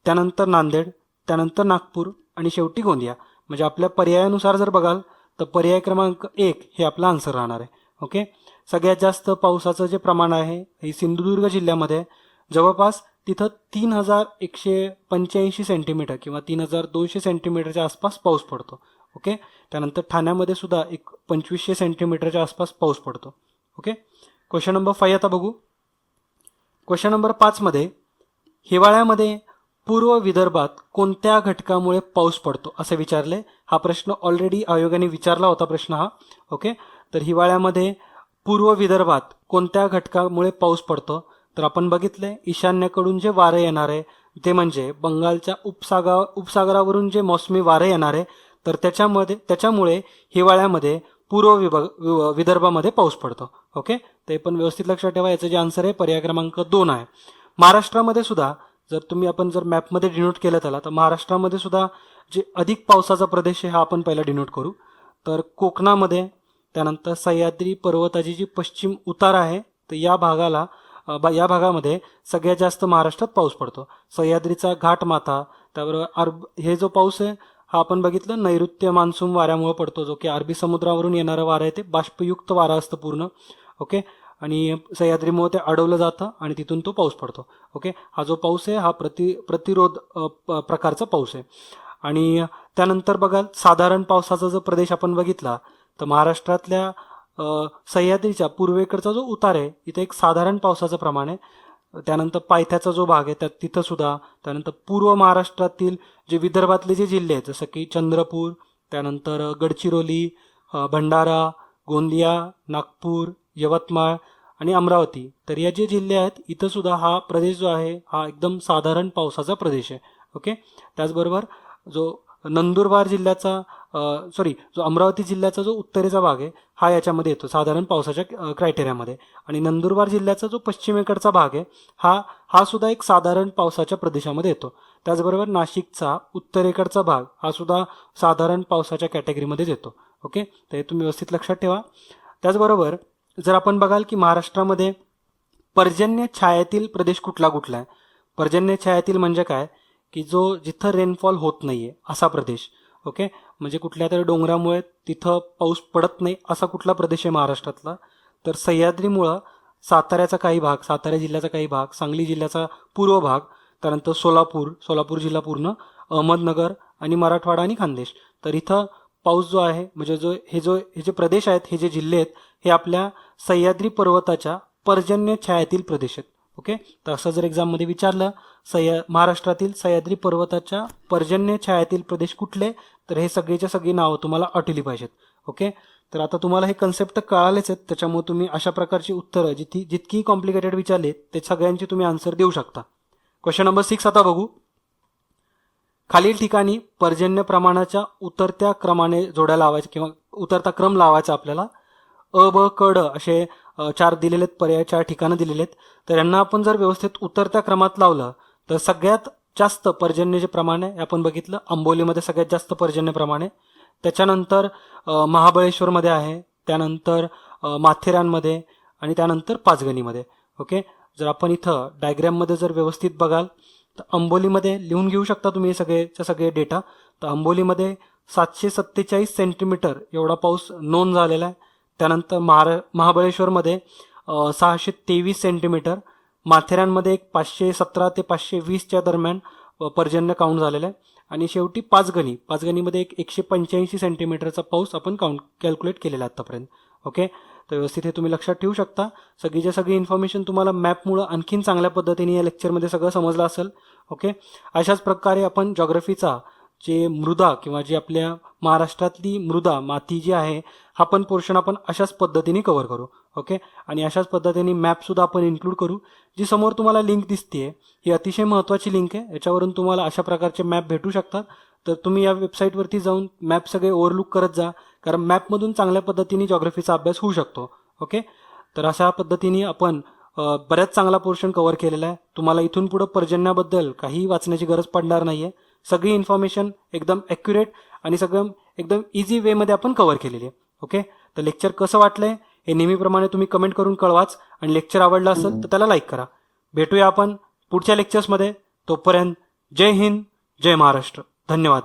त्यानंतर नांदेड, त्यानंतर नागपूर आणि शेवटी गोंदिया. म्हणजे आपल्या पर्यायानुसार जर बघाल तर पर्याय क्रमांक 1 हे आपला आन्सर राहणार आहे. ओके. सगळ्यात जास्त पावसाचं जे प्रमाण आहे हे सिंधुदुर्ग जिल्ह्यामध्ये जवळपास तिथं 3185 सेंटीमीटर किंवा 3200 सेंटीमीटरच्या आसपास पाऊस पडतो. ओके. त्यानंतर ठाण्यामध्ये सुद्धा 2500 सेंटीमीटरच्या आसपास पाऊस पडतो. ओके. क्वेश्चन नंबर 5 आता बघू. क्वेश्चन नंबर 5 मध्ये हिवाळ्यामध्ये पूर्व विदर्भात कोणत्या घटकामुळे पाऊस पडतो असे विचारले. हा प्रश्न ऑलरेडी आयोगाने विचारला होता प्रश्न हा. ओके. तर हिवाळ्यामध्ये पूर्व विदर्भात कोणत्या घटकामुळे पाऊस पडतो तर आपण बघितले ईशान्येकडून जे वारे येणार आहे ते म्हणजे बंगालच्या उपसागरावरून जे मोसमी वारे येणार आहे तर त्याच्यामुळे हिवाळ्यामध्ये पूर्व विदर्भामध्ये पाऊस पडतो. ओके. ते पण व्यवस्थित लक्षात ठेवा. याचं जे आन्सर आहे पर्याय क्रमांक 2 आहे. महाराष्ट्रामध्ये सुद्धा जर मॅपमध्ये डिनोट केलं त्याला तर महाराष्ट्रामध्ये सुद्धा जे अधिक पावसाचा प्रदेश आहे हा आपण पहिला डिनोट करू. तर कोकणामध्ये, त्यानंतर सह्याद्री पर्वताची जी पश्चिम उतार आहे तर या भागामध्ये सगळ्यात जास्त महाराष्ट्रात पाऊस पडतो. सह्याद्रीचा घाटमाथा, त्याबरोबर हे जो पाऊस आहे हा आपण बघितलं नैऋत्य मान्सून वाऱ्यामुळे पडतो, जो की अरबी समुद्रावरून येणारं वारं आहे ते बाष्पयुक्त वारं असतं पूर्ण. ओके. आणि सह्याद्रीमुळे ते अडवलं जातं आणि तिथून तो पाऊस पडतो. ओके. हा जो पाऊस आहे हा प्रतिरोध प्रकारचा पाऊस आहे. आणि त्यानंतर बघाल साधारण पावसाचा जो प्रदेश आपण बघितला तर महाराष्ट्रातल्या सह्याद्रीच्या पूर्वेकडचा जो उतार आहे इथे एक साधारण पावसाचं प्रमाण आहे. त्यानंतर पायथ्याचा जो भाग आहे तिथं सुद्धा, त्यानंतर पूर्व महाराष्ट्रातील जे विदर्भातले जे जिल्हे आहेत जसं की चंद्रपूर, त्यानंतर गडचिरोली, भंडारा, गोंदिया, नागपूर, यवतमाळ आणि अमरावती, तर या जे जिल्हे आहेत इथं सुद्धा हा प्रदेश जो आहे हा एकदम साधारण पावसाचा प्रदेश आहे. ओके. त्याचबरोबर जो नंदुरबार जिल्ह्याचा जो अमरावती जिल्ह्याचा जो उत्तरेचा भाग आहे हा याच्यामध्ये येतो साधारण पावसाच्या क्रायटेरियामध्ये. आणि नंदुरबार जिल्ह्याचा जो पश्चिमेकडचा भाग आहे हा सुद्धा एक साधारण पावसाच्या प्रदेशामध्ये येतो. त्याचबरोबर नाशिकचा उत्तरेकडचा भाग हा सुद्धा साधारण पावसाच्या कॅटेगरीमध्येच येतो. ओके. तर हे तुम्ही व्यवस्थित लक्षात ठेवा. त्याचबरोबर जर आपण बघाल की महाराष्ट्रामध्ये पर्जन्य छायातील प्रदेश कुठला आहे. पर्जन्य छायातील म्हणजे काय की जिथं रेनफॉल होत नाहीये असा प्रदेश. ओके. म्हणजे कुठल्या तरी डोंगरामुळे तिथं पाऊस पडत नाही असा कुठला प्रदेश आहे महाराष्ट्रातला तर सह्याद्रीमुळं साताऱ्याचा काही भाग, सातारा जिल्ह्याचा काही भाग, सांगली जिल्ह्याचा पूर्व भाग, त्यानंतर सोलापूर जिल्हा पूर्ण, अहमदनगर आणि मराठवाडा आणि खानदेश, तर इथं पाऊस जो आहे म्हणजे हे जे प्रदेश आहेत, हे जे जिल्हे आहेत हे आपल्या सह्याद्री पर्वताच्या पर्जन्य छायातील प्रदेश आहेत. ओके, तर असं जर एक्झाममध्ये विचारलं महाराष्ट्रातील सह्याद्री पर्वताच्या पर्जन्य छायातील प्रदेश कुठले, तर हे सगळेच्या सगळी नावं तुम्हाला आठवली पाहिजेत. ओके, तर आता तुम्हाला हे कन्सेप्ट काळालेच आहेत, त्याच्यामुळे तुम्ही अशा प्रकारची उत्तरं जितकी कॉम्प्लिकेटेड विचारले ते सगळ्यांची तुम्ही आन्सर देऊ शकता. क्वेश्चन नंबर 6 आता बघू. खालील ठिकाणी पर्जन्य प्रमाणाच्या उतरत्या क्रमाने जोड्या लावायच्या किंवा उतरता क्रम लावायचा आपल्याला. अ ब क ड असे 4 दिलेले आहेत, पर्याय 4 ठिकाणं दिलेले आहेत. तर यांना आपण जर व्यवस्थित उतरत्या क्रमात लावलं तर सगळ्यात जास्त पर्जन्य जे प्रमाण आहे आपण बघितलं आंबोलीमध्ये सगळ्यात जास्त पर्जन्य प्रमाण आहे. त्याच्यानंतर महाबळेश्वरमध्ये आहे, त्यानंतर माथेरानमध्ये आणि त्यानंतर पाचगणीमध्ये. ओके, जर आपण इथं डायग्रॅममध्ये जर व्यवस्थित बघाल तर अंबोलीमध्ये लिहून घेऊ शकता तुम्ही सगळे डेटा. तर अंबोलीमध्ये 747 सेंटीमीटर एवढा पाऊस नोंद झालेला आहे. त्यानंतर महाबळेश्वरमध्ये 623 सेंटीमीटर, माथेरानमध्ये एक 517 ते 520च्या दरम्यान पर्जन्य काउंट झालेला आहे. आणि शेवटी पाचगणीमध्ये एक 185 सेंटीमीटरचा पाऊस आपण कॅल्क्युलेट केलेला आहे आतापर्यंत. ओके, तर व्यवस्थित हे तुम्ही लक्षात ठेवू शकता. सगळीच्या सगळी इन्फॉर्मेशन तुम्हाला मॅपमुळं आणखीन चांगल्या पद्धतीने या लेक्चरमध्ये सगळं समजलं असेल. ओके, अशाच प्रकारे आपण जॉग्रफीचा जे मृदा किंवा जी आपल्या महाराष्ट्रातली मृदा माती जी आहे हा पण पोर्शन आपण अशाच पद्धतीने कव्हर करू. ओके, आणि अशाच पद्धतीने मॅपसुद्धा आपण इन्क्लूड करू. जी समोर तुम्हाला लिंक दिसते ही अतिशय महत्त्वाची लिंक आहे. याच्यावरून तुम्हाला अशा प्रकारचे मॅप भेटू शकतात. तर तुम्ही या वेबसाईटवरती जाऊन मॅप सगळे ओव्हरलुक करत जा, कारण मॅपमधून चांगल्या पद्धतीने जॉग्रफीचा अभ्यास होऊ शकतो. ओके, तर अशा पद्धतीने आपण बऱ्याच चांगला पोर्शन कव्हर केलेला आहे. तुम्हाला इथून पुढं पर्जन्याबद्दल काही वाचण्याची गरज पडणार नाहीये. सगळी इन्फॉर्मेशन एकदम ॲक्युरेट आणि सगळं एकदम इझी वेमध्ये आपण कव्हर केलेली आहे. ओके, तर लेक्चर कसं वाटलंय हे नेहमीप्रमाणे तुम्ही कमेंट करून कळवाच, आणि लेक्चर आवडलं असेल तर त्याला लाईक करा. भेटूया आपण पुढच्या लेक्चर्समध्ये. तोपर्यंत जय हिंद, जय महाराष्ट्र. धन्यवाद.